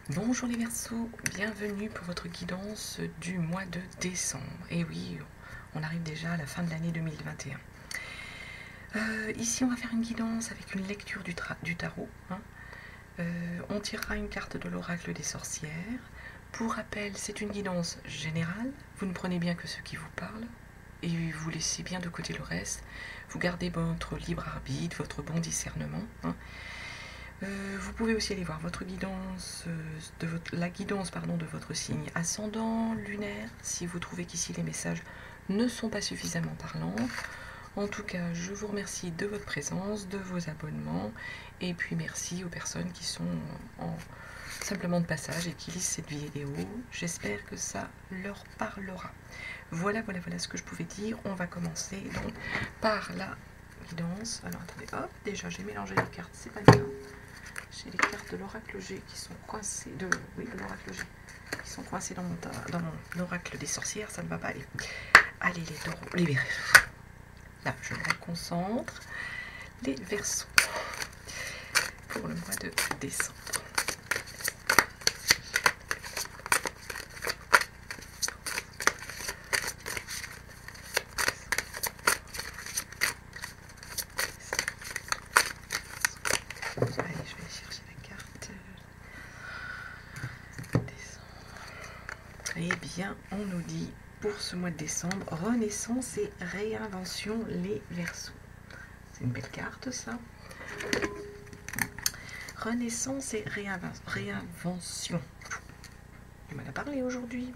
Bonjour les Verseaux, bienvenue pour votre guidance du mois de décembre. Et oui, on arrive déjà à la fin de l'année 2021. Ici, on va faire une guidance avec une lecture du tarot. On tirera une carte de l'oracle des sorcières. Pour rappel, c'est une guidance générale. Vous ne prenez bien que ce qui vous parle et vous laissez bien de côté le reste. Vous gardez votre libre arbitre, votre bon discernement. Vous pouvez aussi aller voir votre guidance, la guidance de votre signe ascendant lunaire, si vous trouvez qu'ici les messages ne sont pas suffisamment parlants. En tout cas, je vous remercie de votre présence, de vos abonnements, et puis merci aux personnes qui sont simplement de passage et qui lisent cette vidéo. J'espère que ça leur parlera. Voilà ce que je pouvais dire. On va commencer donc par la guidance. Alors attendez, hop, déjà j'ai mélangé les cartes, c'est pas bien. J'ai les cartes de l'oracle G qui sont coincées, de l'oracle G, qui sont coincées dans mon oracle des sorcières, ça ne va pas aller. Allez les taureaux, les Verseaux. Là, je me reconcentre. Les Verseaux pour le mois de décembre. Allez, je vais chercher la carte. Décembre. Eh bien, on nous dit pour ce mois de décembre, renaissance et réinvention, les Verseaux. C'est une belle carte, ça. Renaissance et réinvention. Du mal à parler aujourd'hui.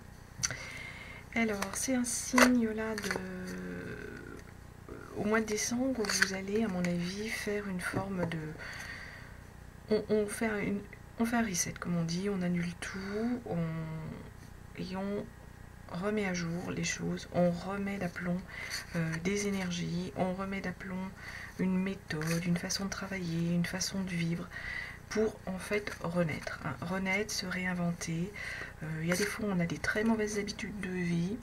Alors, c'est un signe là au mois de décembre, vous allez, à mon avis, faire une forme de... On fait un reset, comme on dit, on annule tout, et on remet à jour les choses, on remet d'aplomb des énergies, on remet d'aplomb une méthode, une façon de travailler, une façon de vivre, pour en fait renaître, renaître, se réinventer. Il y a des fois on a des très mauvaises habitudes de vie,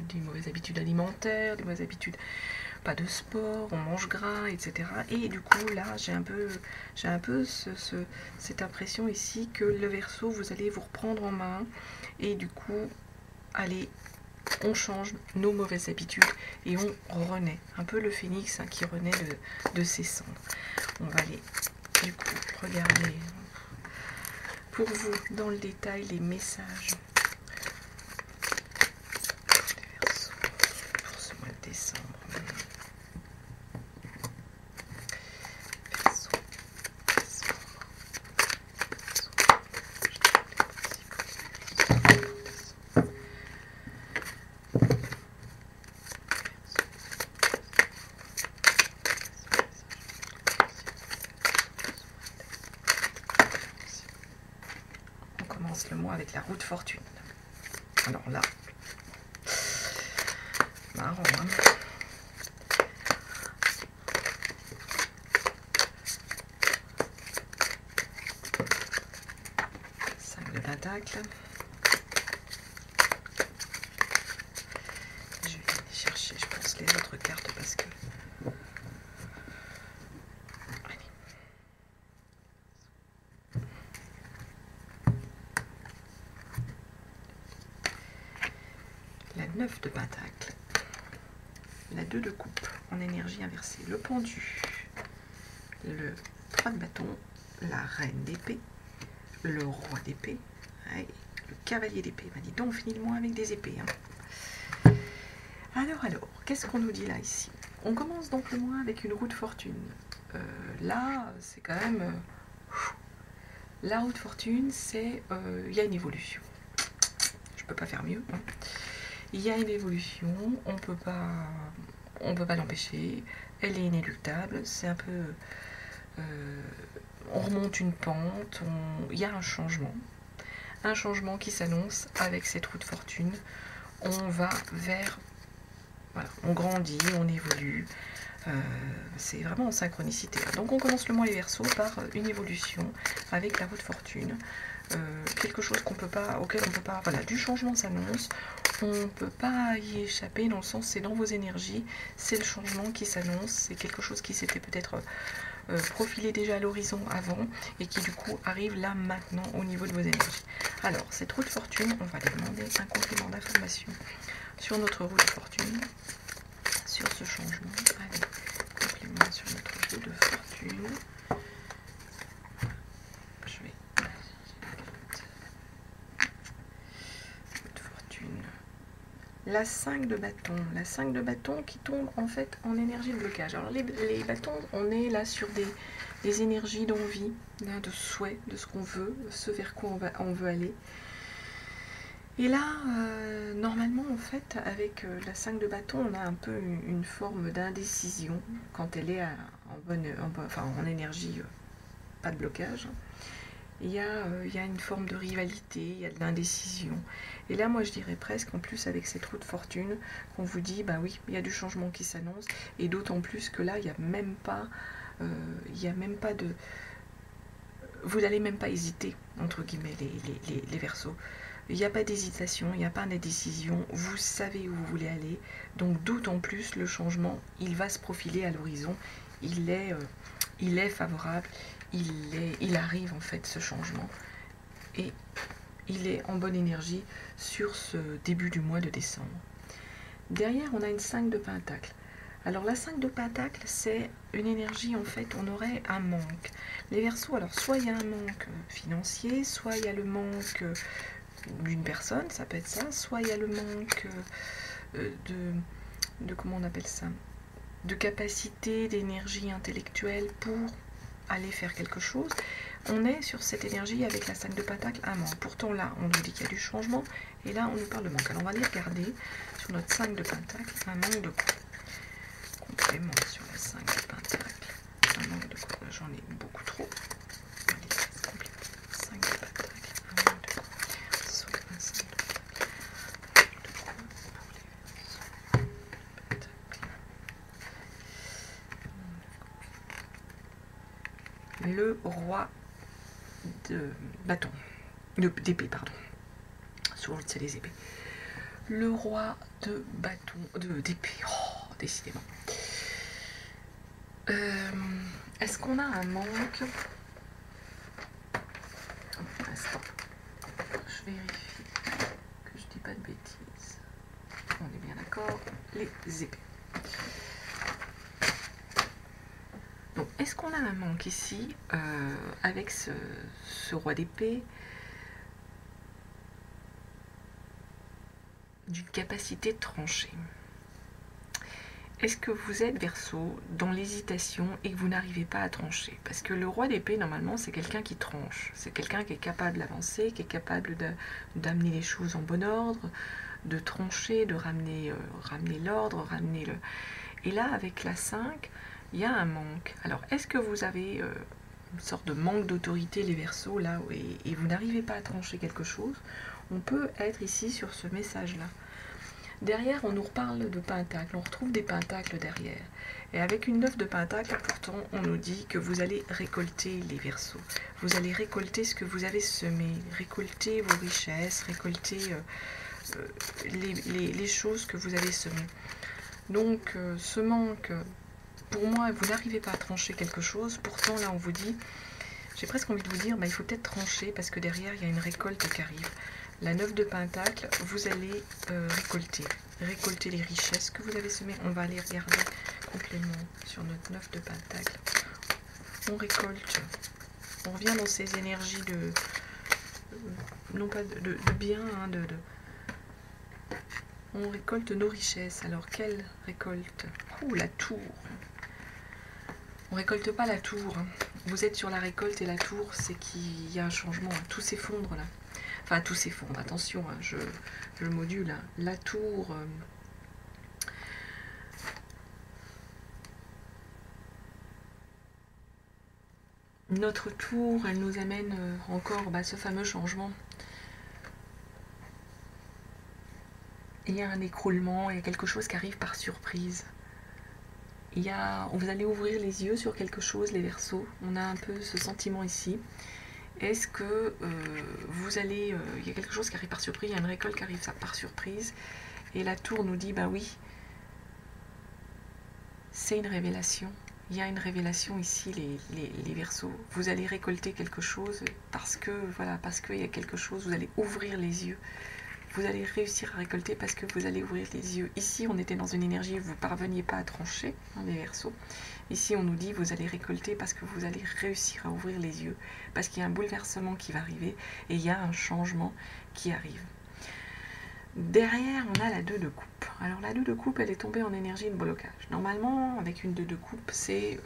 des mauvaises habitudes alimentaires, des mauvaises habitudes pas de sport, on mange gras, etc. Et du coup là j'ai un peu cette impression ici que le Verseau, vous allez vous reprendre en main et du coup allez, on change nos mauvaises habitudes et on renaît, un peu le phénix qui renaît de ses cendres. On va aller du coup regarder pour vous dans le détail les messages des Verseaux pour ce mois de décembre. Le mois avec la roue de fortune. Alors là, marrant, hein. Cinq de pentacle. Je vais aller chercher, je pense, les autres cartes parce que... La 9 de pentacle, la 2 de coupe en énergie inversée, le pendu, le 3 de bâton, la reine d'épée, le roi d'épée, le cavalier d'épée. Bah, dis donc, on finit le mois avec des épées. Hein. Alors, qu'est-ce qu'on nous dit là, ici? On commence donc le mois avec une roue de fortune. Là, c'est quand même... la roue de fortune, c'est... il y a une évolution. Je peux pas faire mieux. Hein. Il y a une évolution, on peut pas l'empêcher, elle est inéluctable, c'est un peu... on remonte une pente, il y a un changement qui s'annonce avec cette roue de fortune. On va vers... Voilà, on grandit, on évolue, C'est vraiment en synchronicité. Donc on commence le mois les Verseaux par une évolution avec la roue de fortune. Quelque chose auquel on peut pas, voilà, du changement s'annonce, on ne peut pas y échapper, dans le sens c'est dans vos énergies, c'est le changement qui s'annonce, c'est quelque chose qui s'était peut-être profilé déjà à l'horizon avant et qui du coup arrive là maintenant au niveau de vos énergies. Alors cette roue de fortune, on va lui demander un complément d'information sur notre roue de fortune, sur ce changement. Allez, complément sur notre roue de fortune. Je vais la 5 de bâton. La 5 de bâton qui tombe en fait en énergie de blocage. Alors les bâtons, on est là sur des énergies d'envie, de souhait, de ce qu'on veut, ce vers quoi on veut aller. Et là, normalement en fait, avec la 5 de bâton, on a un peu une forme d'indécision quand elle est en énergie, pas de blocage. Il y a une forme de rivalité, il y a de l'indécision. Et là, moi, je dirais presque, en plus, avec cette roue de fortune, qu'on vous dit, bah oui, il y a du changement qui s'annonce, et d'autant plus que là, il n'y a même pas de... Vous n'allez même pas hésiter, entre guillemets, les Verseaux. Il n'y a pas d'hésitation, il n'y a pas d'indécision, vous savez où vous voulez aller, donc d'autant plus, le changement, il va se profiler à l'horizon, il est favorable, il arrive en fait ce changement et il est en bonne énergie sur ce début du mois de décembre. Derrière, on a une 5 de pentacle. Alors la 5 de pentacle, c'est une énergie, en fait, on aurait un manque. Les Verseaux, alors soit il y a un manque financier, soit il y a le manque d'une personne, ça peut être ça, soit il y a le manque de comment on appelle ça, de capacité, d'énergie intellectuelle pour aller faire quelque chose. On est sur cette énergie avec la 5 de pentacle, un manque. Pourtant là, on nous dit qu'il y a du changement, et là, on nous parle de manque. Alors on va aller regarder sur notre 5 de pentacle, un manque de quoi. Complément sur la 5 de pentacle, un manque de quoi. J'en ai beaucoup trop. Allez, complément. 5 de pentacle, un manque de quoi. Soit un 5 de pentacle, un manque de quoi pour les pentacle. Le roi de bâton, d'épée, pardon. Souvent, c'est les épées. Le roi de bâton, d'épée. Oh, décidément. Est-ce qu'on a un manque? Un instant. Je vérifie que je dis pas de bêtises. On est bien d'accord. Les épées. Donc, est-ce qu'on a un manque ici avec ce roi d'épée d'une capacité de trancher? Est-ce que vous êtes Verseau dans l'hésitation et que vous n'arrivez pas à trancher? Parce que le roi d'épée, normalement, c'est quelqu'un qui tranche. C'est quelqu'un qui est capable d'avancer, qui est capable d'amener les choses en bon ordre, de trancher, de ramener l'ordre, ramener le... Et là, avec la 5, il y a un manque. Alors, est-ce que vous avez une sorte de manque d'autorité, les Verseaux, là, et vous n'arrivez pas à trancher quelque chose? On peut être ici sur ce message-là. Derrière, on nous reparle de pentacles, on retrouve des pentacles derrière. Et avec une 9 de pentacle, pourtant, on nous dit que vous allez récolter les Verseaux. Vous allez récolter ce que vous avez semé, récolter vos richesses, récolter les choses que vous avez semées. Donc, ce manque, pour moi, vous n'arrivez pas à trancher quelque chose. Pourtant, là, on vous dit, j'ai presque envie de vous dire, bah, il faut peut-être trancher parce que derrière, il y a une récolte qui arrive. La 9 de pentacle, vous allez récolter les richesses que vous avez semées. On va aller regarder complément sur notre 9 de pentacle. On récolte, on revient dans ces énergies non pas de bien, hein, on récolte nos richesses. Alors, quelle récolte? La tour. On récolte pas la tour. Vous êtes sur la récolte et la tour, c'est qu'il y a un changement. Tout s'effondre là. Enfin, tout s'effondre, attention, hein, je module. Hein. La tour... notre tour, elle nous amène encore ce fameux changement. Il y a un écroulement, il y a quelque chose qui arrive par surprise. vous allez ouvrir les yeux sur quelque chose, les Verseaux. On a un peu ce sentiment ici. Est-ce que vous allez... il y a quelque chose qui arrive par surprise, il y a une récolte qui arrive par surprise. Et la tour nous dit, bah oui, c'est une révélation. Il y a une révélation ici, les Verseaux. Vous allez récolter quelque chose parce que, voilà, parce qu'il y a quelque chose, vous allez ouvrir les yeux. Vous allez réussir à récolter parce que vous allez ouvrir les yeux. Ici, on était dans une énergie où vous ne parveniez pas à trancher, hein, les Verseaux. Ici, on nous dit vous allez récolter parce que vous allez réussir à ouvrir les yeux, parce qu'il y a un bouleversement qui va arriver et il y a un changement qui arrive. Derrière, on a la 2 de coupe. Alors la 2 de coupe, elle est tombée en énergie de blocage. Normalement, avec une 2 de coupe,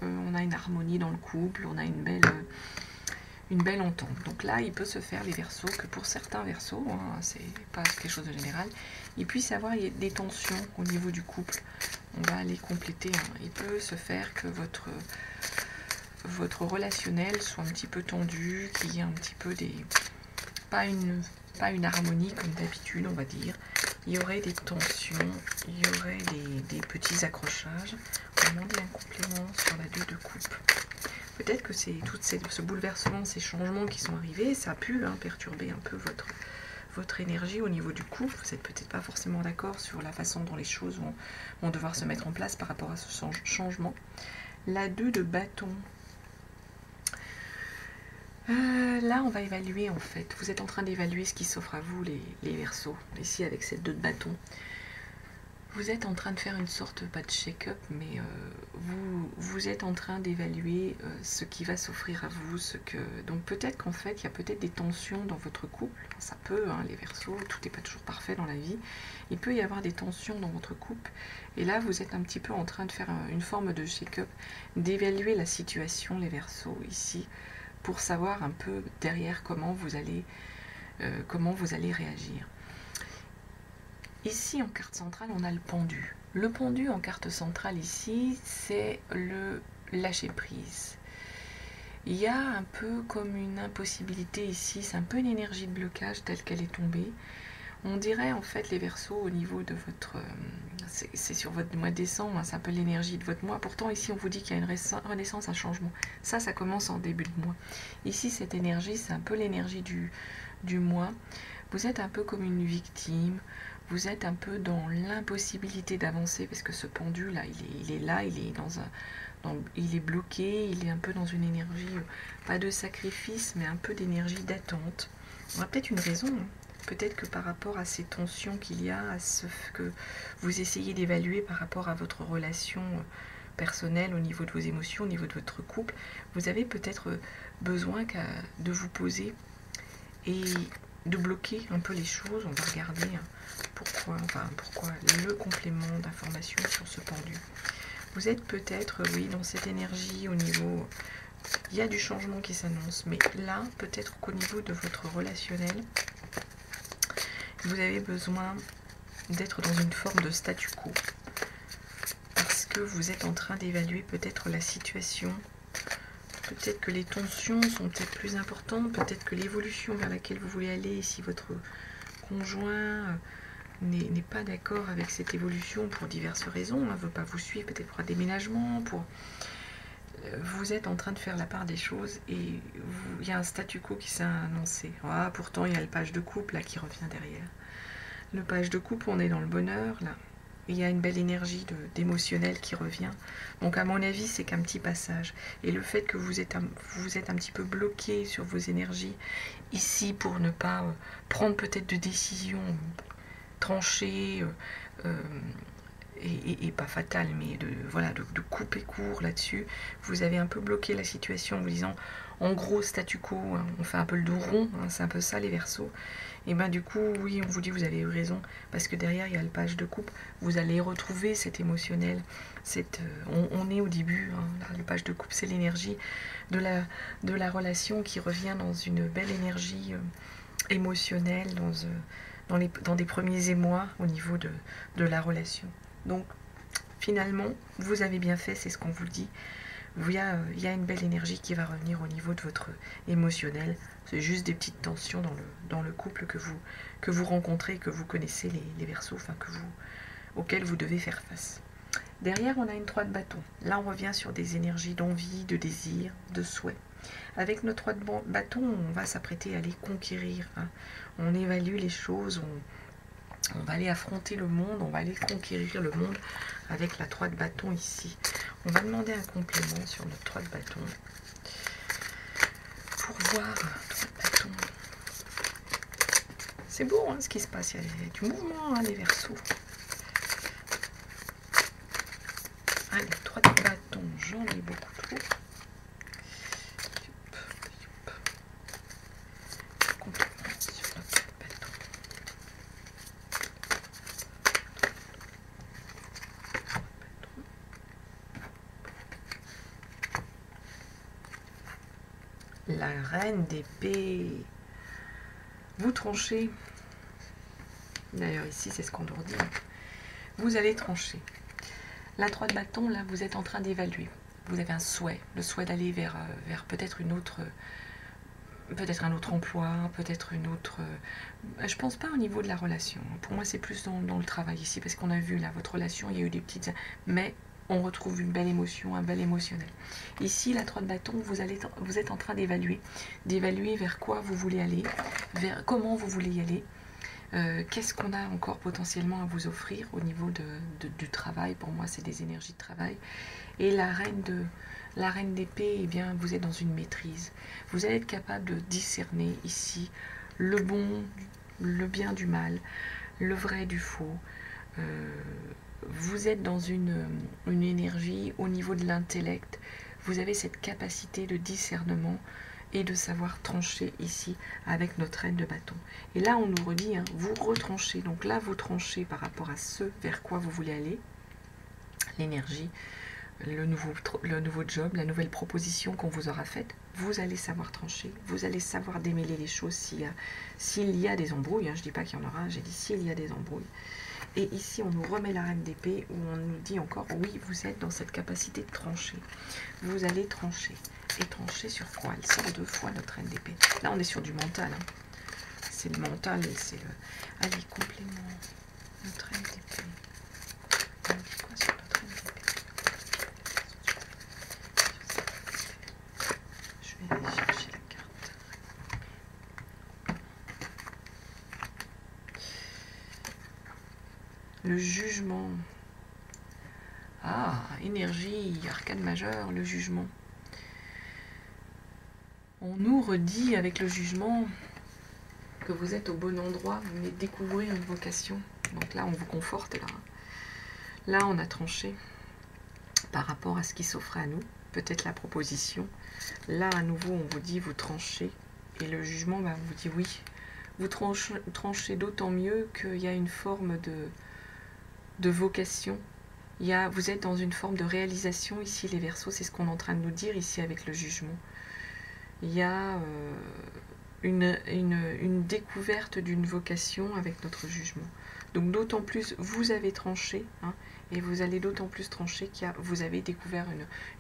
on a une harmonie dans le couple, on a une belle entente. Donc là, il peut se faire les Verseaux, que pour certains Verseaux, hein, c'est pas quelque chose de général, il puisse y avoir des tensions au niveau du couple. On va aller compléter. Hein. Il peut se faire que votre relationnel soit un petit peu tendu, qu'il y ait un petit peu pas une harmonie comme d'habitude, on va dire. Il y aurait des tensions, il y aurait des petits accrochages. On va demander un complément sur la 2 de coupe. Peut-être que c'est tout ce bouleversement, ces changements qui sont arrivés, ça a pu perturber un peu votre énergie au niveau du couple. Vous n'êtes peut-être pas forcément d'accord sur la façon dont les choses vont devoir se mettre en place par rapport à ce changement. La 2 de bâton. Là, on va évaluer en fait. Vous êtes en train d'évaluer ce qui s'offre à vous, les Verseaux. Ici, avec cette 2 de bâton. Vous êtes en train de faire une sorte, pas de check-up, mais vous êtes en train d'évaluer ce qui va s'offrir à vous. Donc peut-être qu'en fait, il y a peut-être des tensions dans votre couple. Ça peut, hein, les Verseaux, tout n'est pas toujours parfait dans la vie. Il peut y avoir des tensions dans votre couple. Et là, vous êtes un petit peu en train de faire une forme de check-up, d'évaluer la situation, les Verseaux, ici, pour savoir un peu derrière comment vous allez réagir. Ici, en carte centrale, on a le pendu. Le pendu en carte centrale ici, c'est le lâcher-prise. Il y a un peu comme une impossibilité ici, c'est un peu une énergie de blocage telle qu'elle est tombée. On dirait en fait les Verseaux au niveau de votre... c'est sur votre mois de décembre, hein, c'est un peu l'énergie de votre mois. Pourtant ici, on vous dit qu'il y a une renaissance, un changement. Ça commence en début de mois. Ici, cette énergie, c'est un peu l'énergie du mois. Vous êtes un peu comme une victime. Vous êtes un peu dans l'impossibilité d'avancer parce que ce pendu là, il est là, il est bloqué, il est un peu dans une énergie, pas de sacrifice, mais un peu d'énergie d'attente. On a peut-être une raison, hein. Peut-être que par rapport à ces tensions qu'il y a, à ce que vous essayez d'évaluer par rapport à votre relation personnelle, au niveau de vos émotions, au niveau de votre couple, vous avez peut-être besoin de vous poser et de bloquer un peu les choses. On va regarder pourquoi le complément d'information sur ce pendu. Vous êtes peut-être, oui, dans cette énergie au niveau... Il y a du changement qui s'annonce, mais là, peut-être qu'au niveau de votre relationnel, vous avez besoin d'être dans une forme de statu quo. Parce que vous êtes en train d'évaluer peut-être la situation. Peut-être que les tensions sont peut-être plus importantes, peut-être que l'évolution vers laquelle vous voulez aller, si votre conjoint n'est pas d'accord avec cette évolution pour diverses raisons, ne veut pas vous suivre, peut-être pour un déménagement, vous êtes en train de faire la part des choses et il y a un statu quo qui s'est annoncé. Ah, pourtant, il y a le page de couple là qui revient derrière. Le page de couple, on est dans le bonheur là. Il y a une belle énergie d'émotionnel qui revient. Donc à mon avis, c'est qu'un petit passage. Et le fait que vous êtes un petit peu bloqué sur vos énergies ici pour ne pas prendre peut-être de décisions tranchées et pas fatales, mais de couper court là-dessus. Vous avez un peu bloqué la situation en vous disant, en gros, statu quo, hein, on fait un peu le dos rond, hein, c'est un peu ça les Verseaux. Et bien du coup, oui, on vous dit, vous avez eu raison, parce que derrière, il y a le page de coupe, vous allez retrouver cet émotionnel, on est au début, hein, le page de coupe, c'est l'énergie de la relation qui revient dans une belle énergie émotionnelle, dans des premiers émois au niveau de la relation. Donc, finalement, vous avez bien fait, c'est ce qu'on vous dit. Il y a une belle énergie qui va revenir au niveau de votre émotionnel. C'est juste des petites tensions dans le couple que vous rencontrez, que vous connaissez, les Verseaux, auxquels vous devez faire face. Derrière, on a une 3 de bâton. Là, on revient sur des énergies d'envie, de désir, de souhait. Avec notre 3 de bâton, on va s'apprêter à aller conquérir. Hein. On évalue les choses, on va aller affronter le monde, on va aller conquérir le monde avec la 3 de bâton ici. On va demander un complément sur notre 3 de bâton. Pour voir 3 de bâton. C'est beau hein, ce qui se passe, il y a du mouvement, hein, les Verseaux. Allez, 3 de bâton, j'en ai beaucoup trop. Complément sur notre 3 de bâton. La reine d'épée. Vous tranchez. D'ailleurs, ici, c'est ce qu'on leur dit. Vous allez trancher. La 3 de bâton, là, vous êtes en train d'évaluer. Vous avez un souhait. Le souhait d'aller vers peut-être un autre emploi, peut-être une autre... Je pense pas au niveau de la relation. Pour moi, c'est plus dans le travail ici, parce qu'on a vu, là, votre relation, il y a eu des petites... Mais on retrouve une belle émotion, un bel émotionnel. Ici, la 3 de bâton, vous êtes en train d'évaluer vers quoi vous voulez aller, vers comment vous voulez y aller, qu'est-ce qu'on a encore potentiellement à vous offrir au niveau du travail. Pour moi, c'est des énergies de travail. Et la reine d'épée, eh bien, vous êtes dans une maîtrise. Vous allez être capable de discerner ici le bon, le bien du mal, le vrai du faux. Vous êtes dans une énergie au niveau de l'intellect. Vous avez cette capacité de discernement et de savoir trancher ici avec notre reine de bâton. Et là, on nous redit, hein, vous retranchez. Donc là, vous tranchez par rapport à ce vers quoi vous voulez aller. L'énergie, le nouveau job, la nouvelle proposition qu'on vous aura faite. Vous allez savoir trancher. Vous allez savoir démêler les choses s'il y a des embrouilles. Hein, je ne dis pas qu'il y en aura, j'ai dit s'il y a des embrouilles. Et ici, on nous remet la reine d'épée où on nous dit encore, oui, vous êtes dans cette capacité de trancher. Vous allez trancher. Et trancher sur quoi? Elle sort 2 fois notre reine d'épée. Là, on est sur du mental. Hein. C'est le mental et c'est le... Allez, complément. Notre reine d'épée. On dit quoi sur notre reine d'épée? Je vais aller chercher la carte. Le jugement. Ah, énergie, arcane majeure, le jugement. On nous redit avec le jugement que vous êtes au bon endroit, vous venez de découvrir une vocation. Donc là, on vous conforte. Là, on a tranché par rapport à ce qui s'offrait à nous. Peut-être la proposition. Là, à nouveau, on vous dit, vous tranchez. Et le jugement, bah, on vous dit oui. Vous tranchez d'autant mieux qu'il y a une forme de vocation. Vous êtes dans une forme de réalisation ici, les Verseaux, c'est ce qu'on est en train de nous dire ici avec le jugement. Il y a une découverte d'une vocation avec notre jugement. Donc d'autant plus, vous avez tranché, hein, et vous allez d'autant plus trancher qu'il vous avez découvert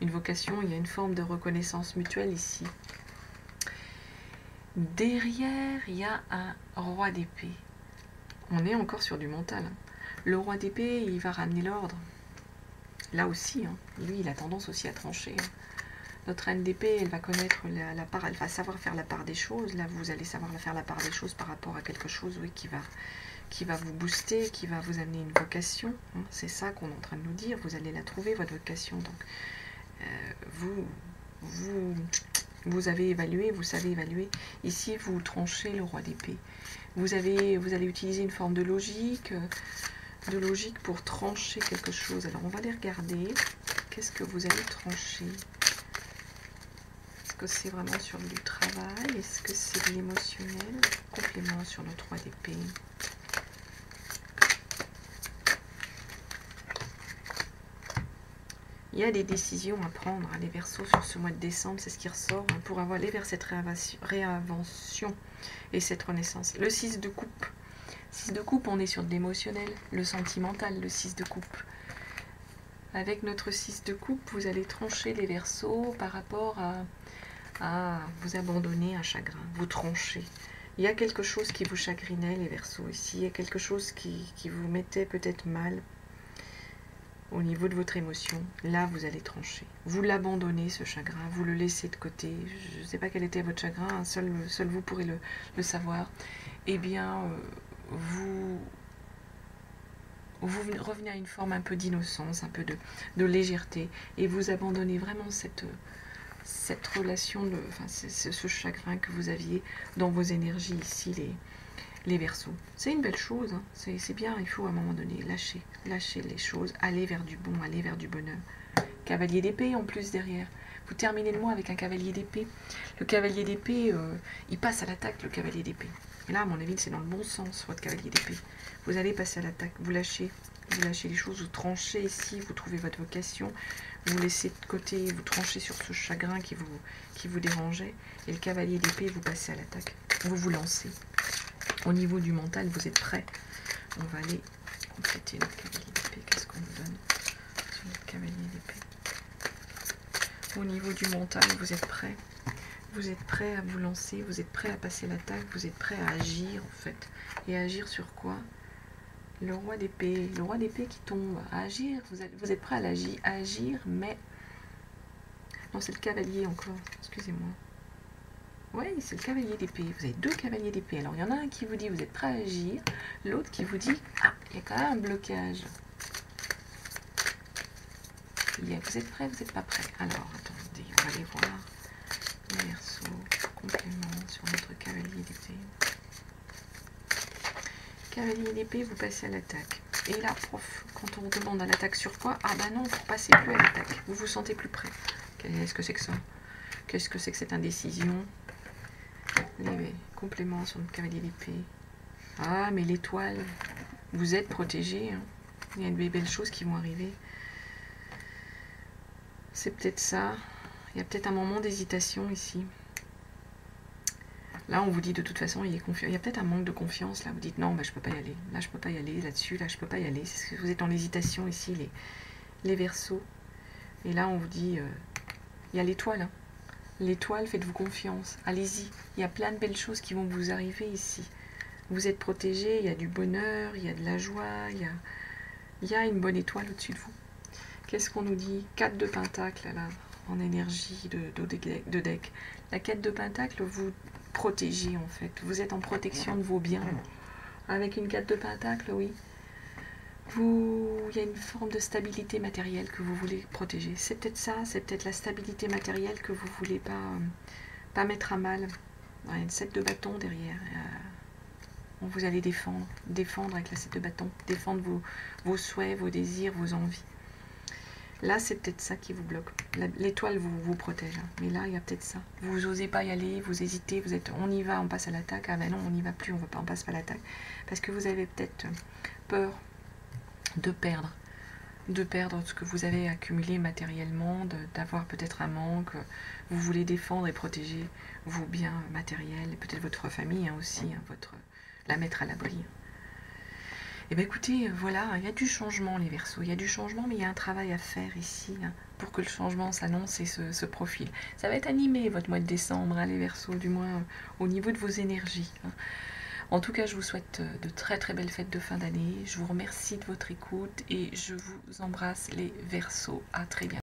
une vocation, il y a une forme de reconnaissance mutuelle ici. Derrière, il y a un roi d'épée. On est encore sur du mental. Hein. Le roi d'épée, il va ramener l'ordre. Là aussi, hein, lui, il a tendance aussi à trancher. Hein. Notre reine d'épée, elle va connaître la part, elle va savoir faire la part des choses. Là, vous allez savoir faire la part des choses par rapport à quelque chose, oui, qui va vous booster, qui va vous amener une vocation. Hein. C'est ça qu'on est en train de nous dire. Vous allez la trouver, votre vocation. Donc, vous avez évalué, vous savez évaluer. Ici, vous tranchez le roi d'épée. Vous allez utiliser une forme de logique pour trancher quelque chose. Alors, on va les regarder. Qu'est-ce que vous allez trancher? Est-ce que c'est vraiment sur du travail? Est-ce que c'est de l'émotionnel? Complément sur notre roi d'épée. Il y a des décisions à prendre, hein, les Verseaux, sur ce mois de décembre, c'est ce qui ressort, hein, pour aller vers cette réinvention et cette renaissance. Le 6 de coupe. 6 de coupe, on est sur de l'émotionnel, le sentimental, le 6 de coupe. Avec notre 6 de coupe, vous allez trancher les Verseaux par rapport à vous abandonner un chagrin, vous tranchez. Il y a quelque chose qui vous chagrinait, les Verseaux, ici. Il y a quelque chose qui vous mettait peut-être mal. au niveau de votre émotion, là vous allez trancher. Vous l'abandonnez ce chagrin, vous le laissez de côté. Je ne sais pas quel était votre chagrin, hein, seul vous pourrez le savoir. Eh bien, vous revenez à une forme un peu d'innocence, un peu de légèreté, et vous abandonnez vraiment cette relation, ce chagrin que vous aviez dans vos énergies ici, les Verseaux. C'est une belle chose, hein. C'est bien, il faut à un moment donné lâcher les choses, aller vers du bon, aller vers du bonheur. Cavalier d'épée en plus derrière. Vous terminez le mois avec un cavalier d'épée. Le cavalier d'épée, il passe à l'attaque, le cavalier d'épée. Et là, à mon avis, c'est dans le bon sens, votre cavalier d'épée. Vous allez passer à l'attaque, vous lâchez les choses, vous tranchez ici, vous trouvez votre vocation, vous laissez de côté, vous tranchez sur ce chagrin qui vous dérangeait, et le cavalier d'épée, vous passez à l'attaque. Vous vous lancez. Au niveau du mental, vous êtes prêt. On va aller compléter notre cavalier d'épée. Qu'est-ce qu'on nous donne sur notre cavalier d'épée? Au niveau du mental, vous êtes prêt. Vous êtes prêt à vous lancer, vous êtes prêt à passer l'attaque, vous êtes prêt à agir en fait. Et agir sur quoi? Le roi d'épée. Le roi d'épée qui tombe. À agir, vous êtes prêt à agir, mais... Non, c'est le cavalier encore, excusez-moi. Oui, c'est le cavalier d'épée. Vous avez deux cavaliers d'épée. Alors, il y en a un qui vous dit vous êtes prêt à agir, l'autre qui vous dit ah, il y a quand même un blocage. Vous êtes prêt, vous n'êtes pas prêt. Alors, attendez, on va aller voir les Verseaux, complément sur notre cavalier d'épée. Cavalier d'épée, vous passez à l'attaque. Et là, prof, quand on vous demande à l'attaque sur quoi? Ah bah non, vous ne passez plus à l'attaque. Vous vous sentez plus prêt. Qu'est-ce que c'est que ça? Qu'est-ce que c'est que cette indécision? Les compléments sur le cavalier d'épée. Ah, mais l'étoile, vous êtes protégé. Hein. Il y a de belles choses qui vont arriver. C'est peut-être ça. Il y a peut-être un moment d'hésitation ici. Là, on vous dit de toute façon, il y a peut-être un manque de confiance. Là, vous dites non, bah, je ne peux pas y aller. Là, je ne peux pas y aller. Là-dessus, là, je ne peux pas y aller. Vous êtes en hésitation ici, les Verseaux. Et là, on vous dit, il y a l'étoile. Hein. L'étoile, faites-vous confiance. Allez-y. Il y a plein de belles choses qui vont vous arriver ici. Vous êtes protégé, il y a du bonheur, il y a de la joie, il y a une bonne étoile au-dessus de vous. Qu'est-ce qu'on nous dit? 4 de Pentacle, là, en énergie de deck. La 4 de Pentacle, vous protégez, en fait. Vous êtes en protection de vos biens. Avec une 4 de Pentacle, oui. Il y a une forme de stabilité matérielle que vous voulez protéger. C'est peut-être ça, c'est peut-être la stabilité matérielle que vous ne voulez pas mettre à mal. Il y a une 7 de bâton derrière. Vous allez défendre avec la 7 de bâton, défendre vos souhaits, vos désirs, vos envies. Là, c'est peut-être ça qui vous bloque. L'étoile vous protège. Hein. Mais là, il y a peut-être ça. Vous n'osez pas y aller, vous hésitez, on y va, on passe à l'attaque. Ah ben non, on n'y va plus, on passe pas à l'attaque. Parce que vous avez peut-être peur de perdre ce que vous avez accumulé matériellement, d'avoir peut-être un manque. Vous voulez défendre et protéger vos biens matériels, et peut-être votre famille hein, aussi, hein, la mettre à l'abri. Et bien écoutez, voilà, il y a du changement les Verseaux, il y a du changement, mais il y a un travail à faire ici hein, pour que le changement s'annonce et se profile. Ça va être animé votre mois de décembre, hein, les Verseaux, du moins au niveau de vos énergies. Hein. En tout cas, je vous souhaite de très très belles fêtes de fin d'année. Je vous remercie de votre écoute et je vous embrasse les Verseaux. À très bientôt.